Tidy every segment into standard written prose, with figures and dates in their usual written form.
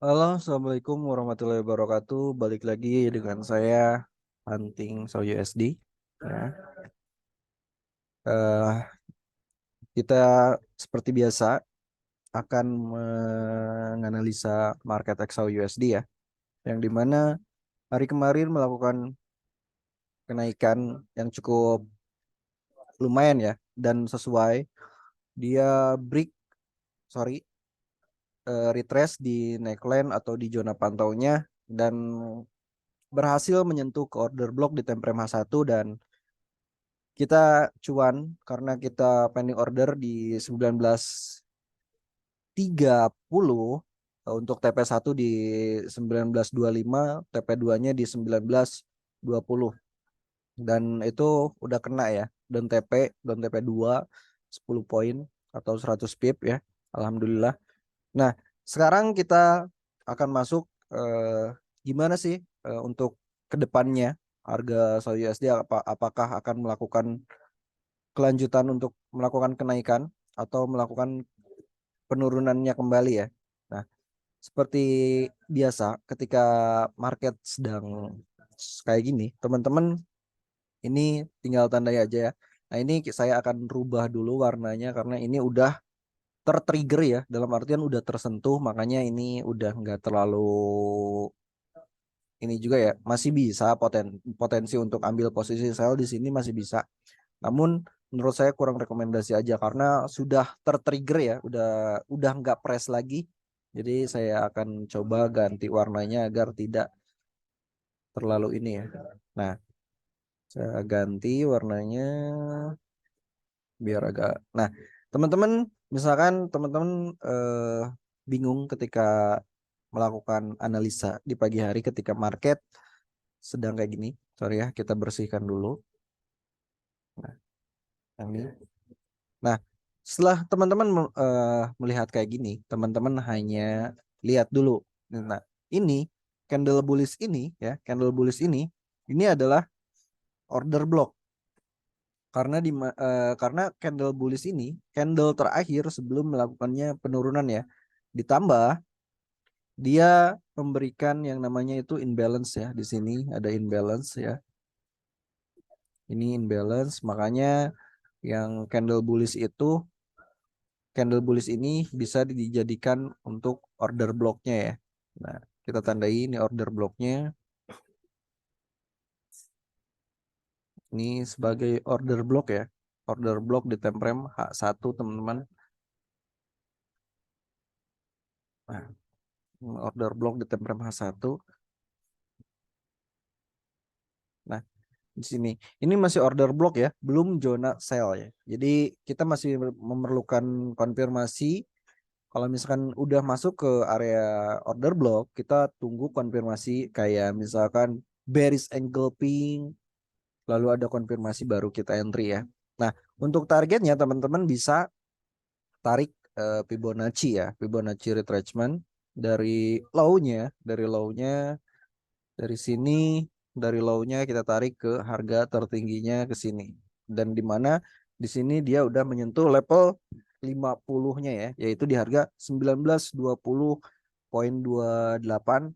Halo, Assalamualaikum warahmatullahi wabarakatuh. Balik lagi dengan saya, Hunting So USD. Ya. Eh, kita seperti biasa akan menganalisa market XAU USD ya, yang dimana hari kemarin melakukan kenaikan yang cukup lumayan ya, dan sesuai dia break, sorry, retrace di neckline atau di zona pantaunya dan berhasil menyentuh ke order block di time frame H1 dan kita cuan karena kita pending order di 19.30 untuk TP1 di 19.25, TP2-nya di 19.20 dan itu udah kena ya. Dan TP2 10 poin atau 100 pip ya. Alhamdulillah. Nah, sekarang kita akan masuk gimana sih untuk kedepannya harga Saudi USD apakah akan melakukan kelanjutan untuk melakukan kenaikan atau melakukan penurunannya kembali ya. Nah, seperti biasa ketika market sedang kayak gini, teman-teman ini tinggal tandai aja ya. Nah, ini saya akan rubah dulu warnanya karena ini udah tertrigger ya, dalam artian udah tersentuh, makanya ini udah nggak terlalu ini juga ya, masih bisa potensi untuk ambil posisi sell di sini masih bisa. Namun menurut saya kurang rekomendasi aja karena sudah tertrigger ya, udah nggak press lagi. Jadi saya akan coba ganti warnanya agar tidak terlalu ini ya. Nah, saya ganti warnanya biar agak. Nah, teman-teman, misalkan teman-teman bingung ketika melakukan analisa di pagi hari ketika market sedang kayak gini. Sorry ya, kita bersihkan dulu. Nah, ini. Nah, setelah teman-teman melihat kayak gini, teman-teman hanya lihat dulu. Nah, ini candle bullish ini ya, candle bullish ini adalah order block karena candle bullish ini candle terakhir sebelum melakukannya penurunan ya. Ditambah dia memberikan yang namanya itu imbalance ya. Di sini ada imbalance ya. Ini imbalance, makanya yang candle bullish ini bisa dijadikan untuk order blocknya ya. Nah, kita tandai ini order blocknya. Ini sebagai order block ya. Order block di time frame H1 teman-teman. Nah, order block di time frame H1. Nah, di sini ini masih order block ya, belum zona sell ya. Jadi kita masih memerlukan konfirmasi. Kalau misalkan udah masuk ke area order block, kita tunggu konfirmasi kayak misalkan bearish engulfing, lalu ada konfirmasi baru kita entry ya. Nah, untuk targetnya teman-teman bisa tarik Fibonacci ya, Fibonacci retracement dari low-nya, dari sini, dari low-nya kita tarik ke harga tertingginya ke sini. Dan di mana di sini dia udah menyentuh level 50-nya ya, yaitu di harga 19.20.28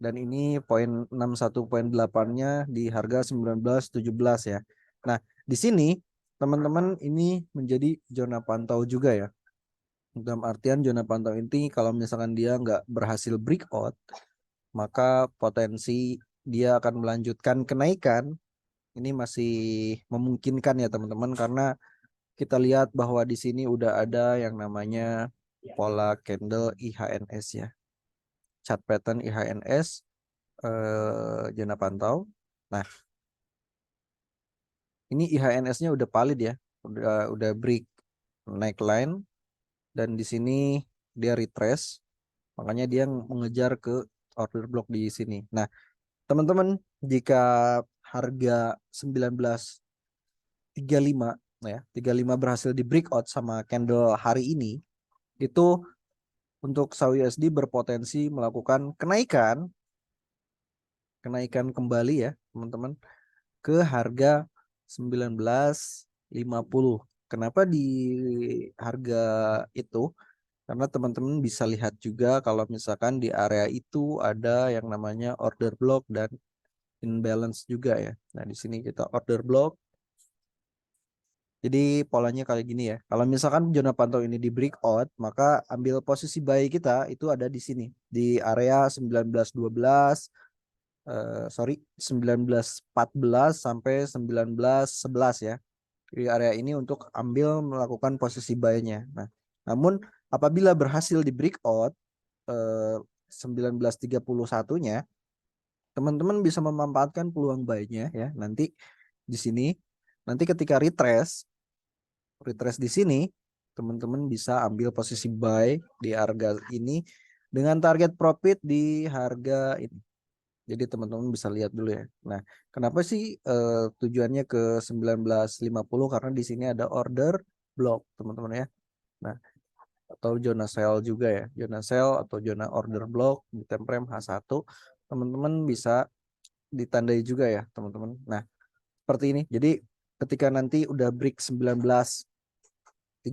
dan ini poin 61.8-nya di harga 19.17 ya. Nah, di sini teman-teman ini menjadi zona pantau juga ya. Dalam artian zona pantau ini kalau misalkan dia nggak berhasil breakout, maka potensi dia akan melanjutkan kenaikan ini masih memungkinkan ya teman-teman karena kita lihat bahwa di sini udah ada yang namanya pola candle IHNS ya, chart pattern IHNS zona pantau. Nah, ini IHNS-nya udah valid ya, udah break neckline dan di sini dia retrace, makanya dia mengejar ke order block di sini. Nah, teman-teman, jika harga 19.35 ya, 35 berhasil di breakout sama candle hari ini, itu untuk SAUD berpotensi melakukan kenaikan kembali ya, teman-teman, ke harga 19.50. Kenapa di harga itu? Karena teman-teman bisa lihat juga kalau misalkan di area itu ada yang namanya order block dan imbalance juga ya. Nah, di sini kita order block. Jadi polanya kayak gini ya. Kalau misalkan zona pantau ini di breakout, maka ambil posisi buy kita itu ada di sini di area 1912 sorry 1914 sampai 1911 ya. Di area ini untuk ambil melakukan posisi buy-nya. Nah, namun apabila berhasil di breakout 1931-nya, teman-teman bisa memanfaatkan peluang buy-nya ya. Nanti di sini nanti ketika retrace di sini, teman-teman bisa ambil posisi buy di harga ini dengan target profit di harga ini. Jadi teman-teman bisa lihat dulu ya. Nah, kenapa sih tujuannya ke 1950? Karena di sini ada order block, teman-teman ya. Nah, atau zona sell juga ya. Zona sell atau zona order block di time frame H1, teman-teman bisa ditandai juga ya, teman-teman. Nah, seperti ini. Jadi ketika nanti udah break 1931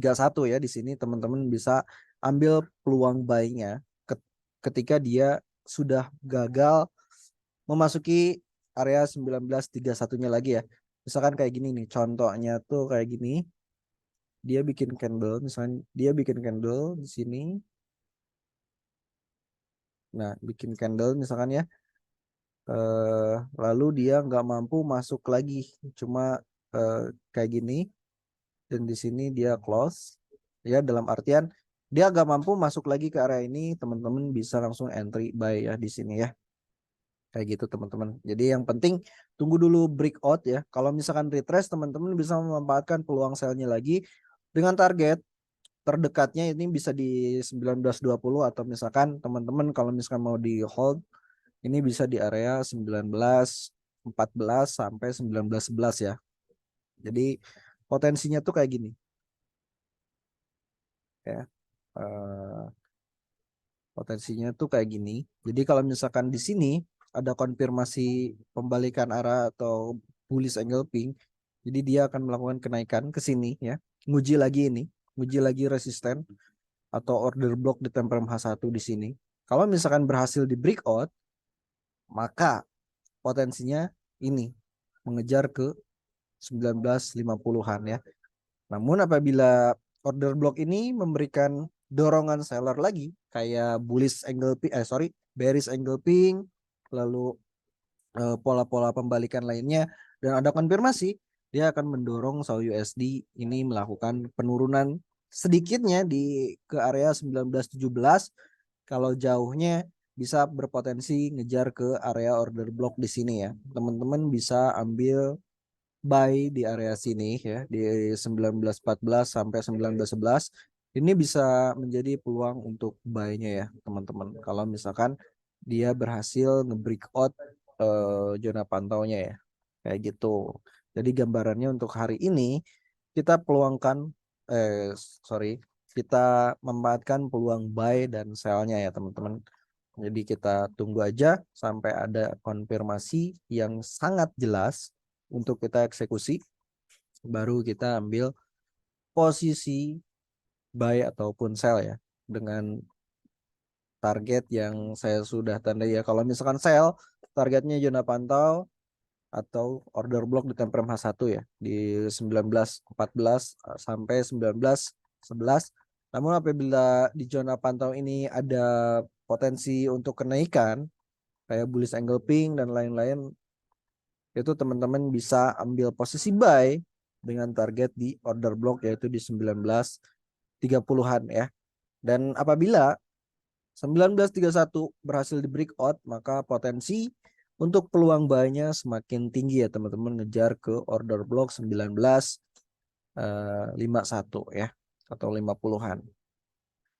ya, di sini teman-teman bisa ambil peluang buy-nya ketika dia sudah gagal memasuki area 1931-nya lagi ya. Misalkan kayak gini nih, contohnya tuh kayak gini. Dia bikin candle, misalnya dia bikin candle di sini. Nah, bikin candle misalkan ya. Lalu dia nggak mampu masuk lagi, cuma kayak gini. Dan di sini dia close. Ya, dalam artian dia nggak mampu masuk lagi ke area ini, teman-teman bisa langsung entry buy ya di sini ya. Kayak gitu teman-teman. Jadi yang penting tunggu dulu breakout ya. Kalau misalkan retrace, teman-teman bisa memanfaatkan peluang sell-nya lagi dengan target terdekatnya ini bisa di 1920, atau misalkan teman-teman kalau misalkan mau di hold ini bisa di area 1914 sampai 1911 ya. Jadi potensinya tuh kayak gini ya. Eh, Potensinya tuh kayak gini. Jadi kalau misalkan di sini ada konfirmasi pembalikan arah atau bullish engulfing, jadi dia akan melakukan kenaikan ke sini ya. Nguji lagi ini, nguji lagi resisten atau order block di time frame H1 di sini. Kalau misalkan berhasil di breakout, maka potensinya ini mengejar ke 1950-an ya. Namun apabila order block ini memberikan dorongan seller lagi kayak bearish engulfing, lalu pola-pola pembalikan lainnya dan ada konfirmasi, dia akan mendorong SAU USD ini melakukan penurunan sedikitnya di ke area 1917. Kalau jauhnya bisa berpotensi ngejar ke area order block di sini ya. Teman-teman bisa ambil buy di area sini ya, di 1914 sampai 1911. Ini bisa menjadi peluang untuk buy-nya ya teman-teman. Kalau misalkan dia berhasil nge-breakout zona pantaunya ya. Kayak gitu. Jadi gambarannya untuk hari ini kita peluangkan sorry, kita memanfaatkan peluang buy dan sell-nya ya teman-teman. Jadi kita tunggu aja sampai ada konfirmasi yang sangat jelas untuk kita eksekusi, baru kita ambil posisi buy ataupun sell ya, dengan target yang saya sudah tandai ya. Kalau misalkan sell, targetnya zona pantau atau order block di time frame H1 ya, di 1914 sampai 1911. Namun apabila di zona pantau ini ada potensi untuk kenaikan kayak bullish engulfing dan lain-lain, itu teman-teman bisa ambil posisi buy dengan target di order block yaitu di 1930-an ya. Dan apabila 1931 berhasil di breakout, maka potensi untuk peluang buy-nya semakin tinggi ya teman-teman, ngejar ke order block 1951 ya, atau 50-an.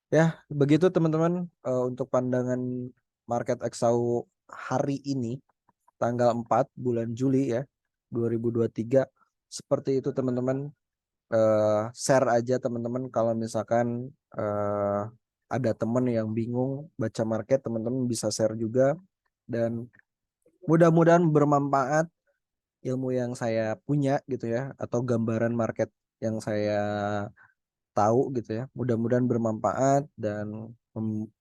Ya, begitu teman-teman untuk pandangan market XAU hari ini tanggal 4 bulan Juli ya 2023. Seperti itu teman-teman. Share aja teman-teman kalau misalkan ada teman yang bingung baca market, teman-teman bisa share juga. Dan mudah-mudahan bermanfaat ilmu yang saya punya gitu ya, atau gambaran market yang saya tahu gitu ya. Mudah-mudahan bermanfaat dan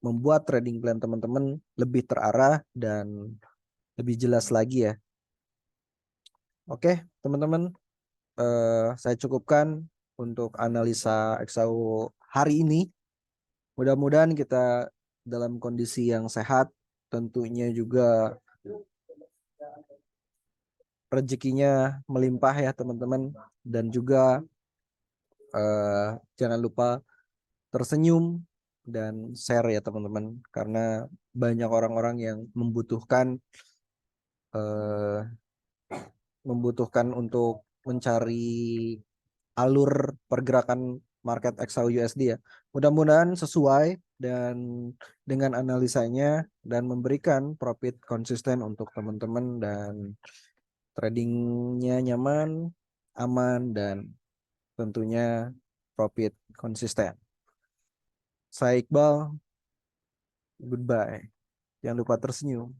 membuat trading plan teman-teman lebih terarah dan lebih jelas lagi ya. Oke, teman-teman, saya cukupkan untuk analisa XAU hari ini. Mudah-mudahan kita dalam kondisi yang sehat, tentunya juga rezekinya melimpah ya teman-teman, dan juga jangan lupa tersenyum dan share ya teman-teman, karena banyak orang-orang yang eh, membutuhkan untuk mencari alur pergerakan market XAU USD ya. Mudah-mudahan sesuai dan dengan analisanya dan memberikan profit konsisten untuk teman-teman dan tradingnya nyaman, aman, dan tentunya profit konsisten. Saya Iqbal, goodbye. Jangan lupa tersenyum.